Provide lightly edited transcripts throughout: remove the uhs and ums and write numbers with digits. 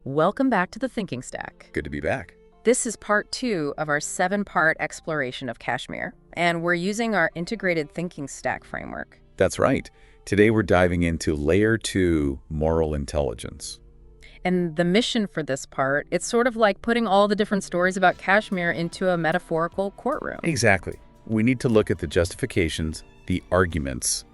Welcome back to the Thinking Stack. Good to be back. This is part 2 of our 7-part exploration of Kashmir, and we're using our integrated thinking stack framework. That's right. Today we're diving into Layer 2 moral intelligence. And the mission for this part, it's sort of like putting all the different stories about Kashmir into a metaphorical courtroom. Exactly. We need to look at the justifications, the arguments,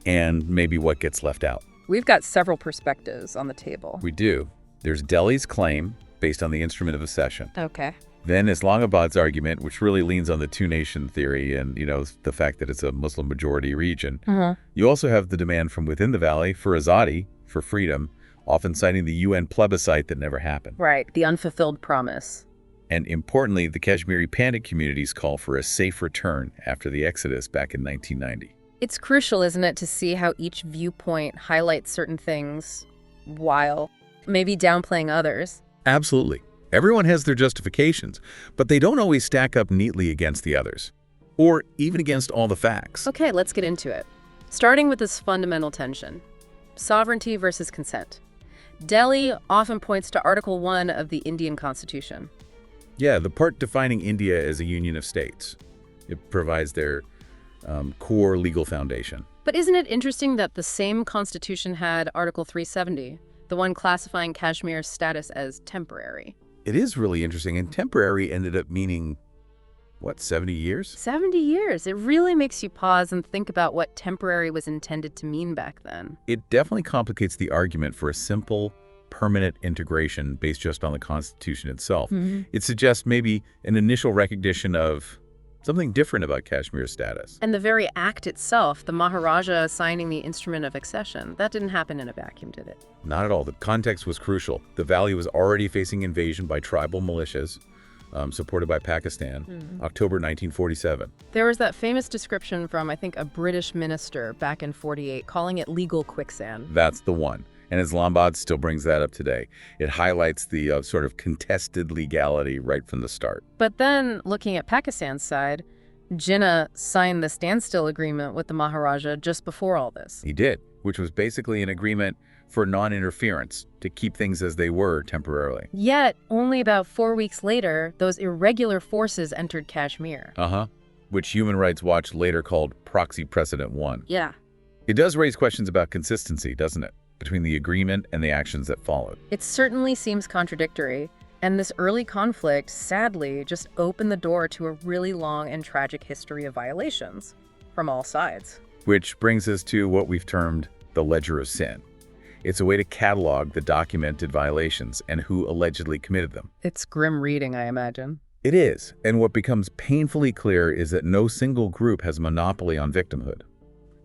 and maybe what gets left out. We've got several perspectives on the table. We do. There's Delhi's claim, based on the instrument of accession. Okay. Then Islamabad's argument, which really leans on the two-nation theory and, the fact that it's a Muslim-majority region. You also have the demand from within the valley for azadi, for freedom, often citing the UN plebiscite that never happened. Right, the unfulfilled promise. And importantly, the Kashmiri Pandit community's call for a safe return after the exodus back in 1990. It's crucial, isn't it, to see how each viewpoint highlights certain things while maybe downplaying others. Absolutely. Everyone has their justifications, but they don't always stack up neatly against the others, or even against all the facts. Okay, let's get into it. Starting with this fundamental tension, sovereignty versus consent. Delhi often points to Article 1 of the Indian Constitution. Yeah, the part defining India as a union of states. It provides their core legal foundation. But isn't it interesting that the same constitution had Article 370, the one classifying Kashmir's status as temporary? It is really interesting, and temporary ended up meaning, 70 years? 70 years. It really makes you pause and think about what temporary was intended to mean back then. It definitely complicates the argument for a simple, permanent integration based just on the Constitution itself. It suggests maybe an initial recognition of something different about Kashmir's status. And the very act itself, the Maharaja signing the instrument of accession, that didn't happen in a vacuum, did it? Not at all. The context was crucial. The valley was already facing invasion by tribal militias, supported by Pakistan, October 1947. There was that famous description from, I think, a British minister back in '48, calling it legal quicksand. That's the one. And Islamabad still brings that up today. It highlights the sort of contested legality right from the start. But then, looking at Pakistan's side, Jinnah signed the standstill agreement with the Maharaja just before all this. He did, which was basically an agreement for non-interference to keep things as they were temporarily. Yet, only about 4 weeks later, those irregular forces entered Kashmir. Which Human Rights Watch later called Proxy Precedent 1. Yeah. It does raise questions about consistency, doesn't it, between the agreement and the actions that followed. It certainly seems contradictory, and this early conflict, sadly, just opened the door to a really long and tragic history of violations from all sides. Which brings us to what we've termed the Ledger of Sin. It's a way to catalog the documented violations and who allegedly committed them. It's grim reading, I imagine. It is, and what becomes painfully clear is that no single group has monopoly on victimhood.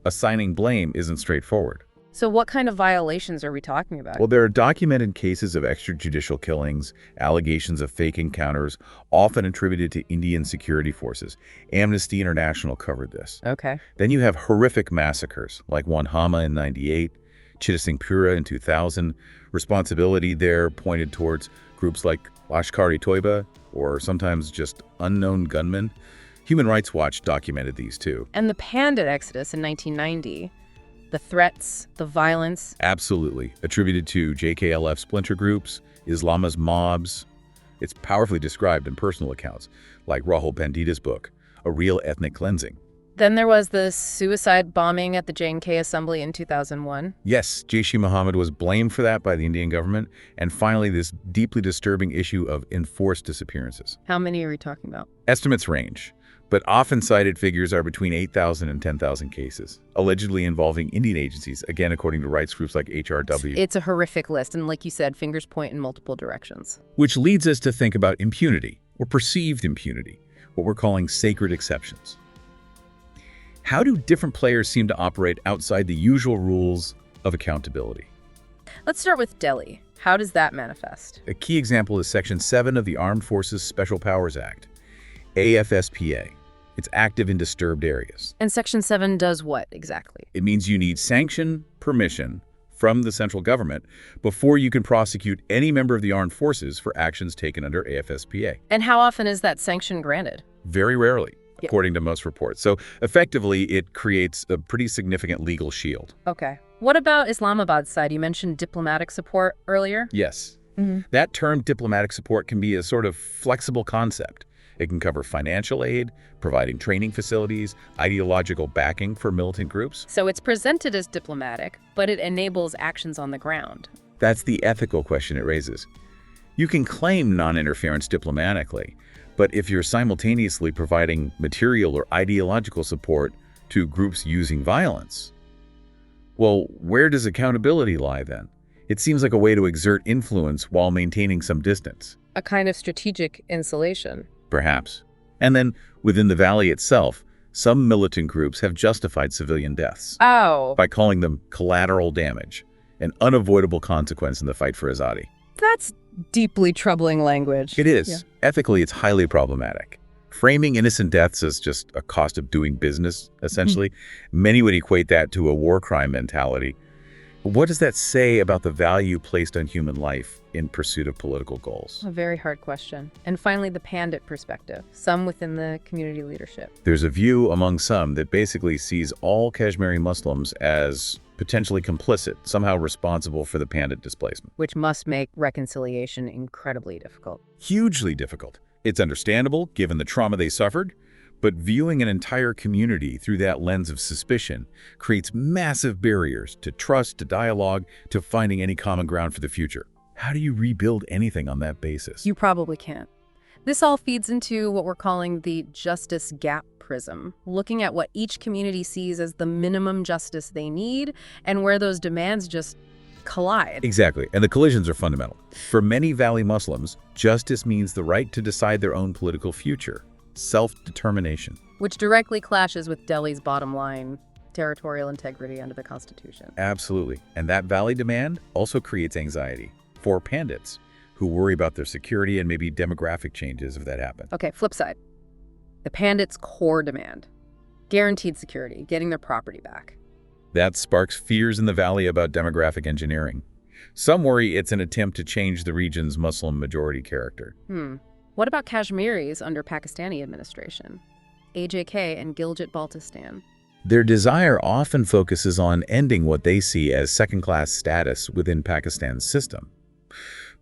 Assigning blame isn't straightforward. So what kind of violations are we talking about? Well, there are documented cases of extrajudicial killings, allegations of fake encounters, often attributed to Indian security forces. Amnesty International covered this. Okay. Then you have horrific massacres, like one Hama in '98, Chittasingpura in 2000. Responsibility there pointed towards groups like Lashkar-e-Toiba, or sometimes just unknown gunmen. Human Rights Watch documented these too. And the Pandit exodus in 1990. The threats, the violence. Absolutely. Attributed to JKLF splinter groups, Islamist mobs. It's powerfully described in personal accounts, like Rahul Pandita's book, A Real Ethnic Cleansing. Then there was the suicide bombing at the J&K Assembly in 2001. Yes, Jaish-e-Mohammed was blamed for that by the Indian government. And finally, this deeply disturbing issue of enforced disappearances. How many are we talking about? Estimates range, but often cited figures are between 8,000 and 10,000 cases, allegedly involving Indian agencies, again, according to rights groups like HRW. It's a horrific list, and like you said, fingers point in multiple directions. Which leads us to think about impunity, or perceived impunity, what we're calling sacred exceptions. How do different players seem to operate outside the usual rules of accountability? Let's start with Delhi. How does that manifest? A key example is Section 7 of the Armed Forces Special Powers Act, AFSPA. It's active in disturbed areas. And Section 7 does what exactly? It means you need sanction, permission from the central government before you can prosecute any member of the armed forces for actions taken under AFSPA. And how often is that sanction granted? Very rarely, according to most reports. So effectively, it creates a pretty significant legal shield. Okay. What about Islamabad's side? You mentioned diplomatic support earlier. Yes. That term diplomatic support can be a sort of flexible concept. It can cover financial aid, providing training facilities, ideological backing for militant groups. So it's presented as diplomatic, but it enables actions on the ground. That's the ethical question it raises. You can claim non-interference diplomatically, but if you're simultaneously providing material or ideological support to groups using violence, well, where does accountability lie then? It seems like a way to exert influence while maintaining some distance. A kind of strategic insulation. Perhaps. And then, within the valley itself, some militant groups have justified civilian deaths by calling them collateral damage, an unavoidable consequence in the fight for azadi. That's deeply troubling language. It is. Yeah. Ethically, it's highly problematic. Framing innocent deaths as just a cost of doing business, essentially, many would equate that to a war crime mentality. What does that say about the value placed on human life in pursuit of political goals? A very hard question. And finally, the Pandit perspective, some within the community leadership. There's a view among some that basically sees all Kashmiri Muslims as potentially complicit, somehow responsible for the Pandit displacement. Which must make reconciliation incredibly difficult. Hugely difficult. It's understandable, given the trauma they suffered, but viewing an entire community through that lens of suspicion creates massive barriers to trust, to dialogue, to finding any common ground for the future. How do you rebuild anything on that basis? You probably can't. This all feeds into what we're calling the justice gap prism, looking at what each community sees as the minimum justice they need and where those demands just collide. Exactly, and the collisions are fundamental. For many Valley Muslims, justice means the right to decide their own political future. Self-determination. Which directly clashes with Delhi's bottom line, territorial integrity under the Constitution. Absolutely. And that Valley demand also creates anxiety for Pandits who worry about their security and maybe demographic changes if that happens. Okay, flip side. The Pandits' core demand. Guaranteed security, getting their property back. That sparks fears in the Valley about demographic engineering. Some worry it's an attempt to change the region's Muslim majority character. What about Kashmiris under Pakistani administration? AJK and Gilgit-Baltistan. Their desire often focuses on ending what they see as second-class status within Pakistan's system.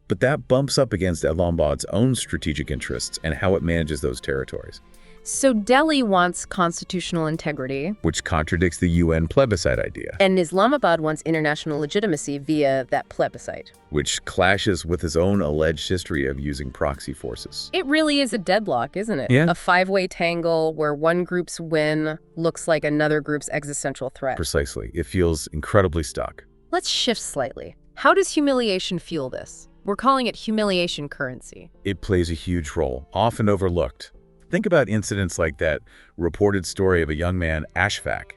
But that bumps up against Islamabad's own strategic interests and how it manages those territories. So Delhi wants constitutional integrity, which contradicts the UN plebiscite idea. And Islamabad wants international legitimacy via that plebiscite, which clashes with his own alleged history of using proxy forces. It really is a deadlock, isn't it? Yeah. A five-way tangle where one group's win looks like another group's existential threat. Precisely. It feels incredibly stuck. Let's shift slightly. How does humiliation fuel this? We're calling it humiliation currency. It plays a huge role, often overlooked. Think about incidents like that reported story of a young man, Ashfaq,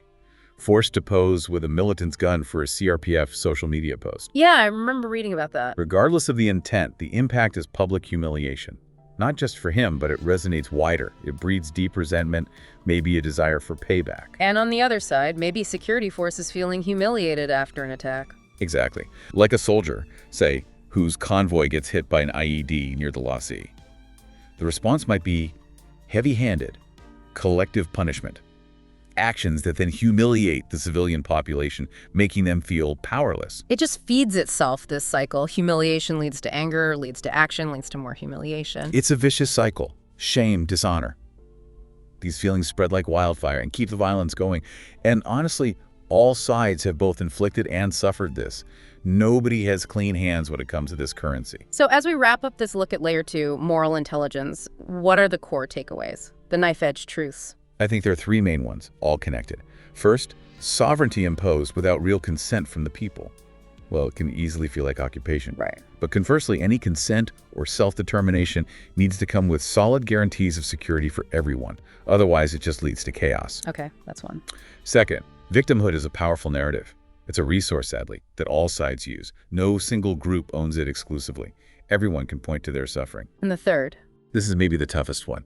forced to pose with a militant's gun for a CRPF social media post. Yeah, I remember reading about that. Regardless of the intent, the impact is public humiliation. Not just for him, but it resonates wider. It breeds deep resentment, maybe a desire for payback. And on the other side, maybe security forces feeling humiliated after an attack. Exactly. Like a soldier, say, whose convoy gets hit by an IED near the Lasi. The response might be heavy-handed, collective punishment. Actions that then humiliate the civilian population, making them feel powerless. It just feeds itself, this cycle. Humiliation leads to anger, leads to action, leads to more humiliation. It's a vicious cycle. Shame, dishonor. These feelings spread like wildfire and keep the violence going. And honestly, all sides have both inflicted and suffered this. Nobody has clean hands when it comes to this currency. So as we wrap up this look at Layer 2, moral intelligence, what are the core takeaways? The knife-edge truths? I think there are three main ones, all connected. First, sovereignty imposed without real consent from the people. Well, it can easily feel like occupation. Right. But conversely, any consent or self-determination needs to come with solid guarantees of security for everyone. Otherwise, it just leads to chaos. Okay, that's one. Second, victimhood is a powerful narrative. It's a resource, sadly, that all sides use. No single group owns it exclusively. Everyone can point to their suffering. And the third? This is maybe the toughest one.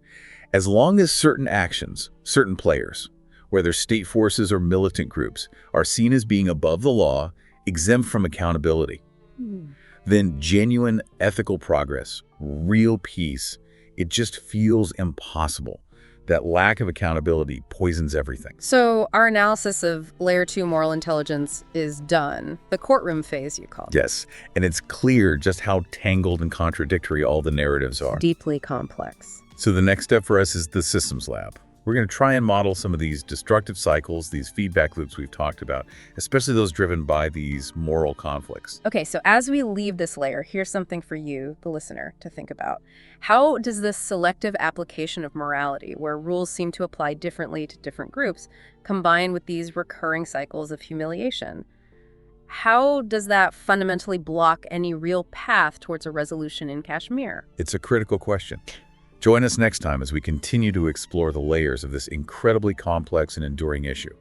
As long as certain actions, certain players, whether state forces or militant groups, are seen as being above the law, exempt from accountability, then genuine ethical progress, real peace, it just feels impossible. That lack of accountability poisons everything. So our analysis of Layer 2 moral intelligence is done. The courtroom phase, you call it. Yes, and it's clear just how tangled and contradictory all the narratives are. Deeply complex. So the next step for us is the systems lab. We're going to try and model some of these destructive cycles, these feedback loops we've talked about, especially those driven by these moral conflicts. Okay, so as we leave this layer, here's something for you, the listener, to think about. How does this selective application of morality, where rules seem to apply differently to different groups, combine with these recurring cycles of humiliation? How does that fundamentally block any real path towards a resolution in Kashmir? It's a critical question. Join us next time as we continue to explore the layers of this incredibly complex and enduring issue.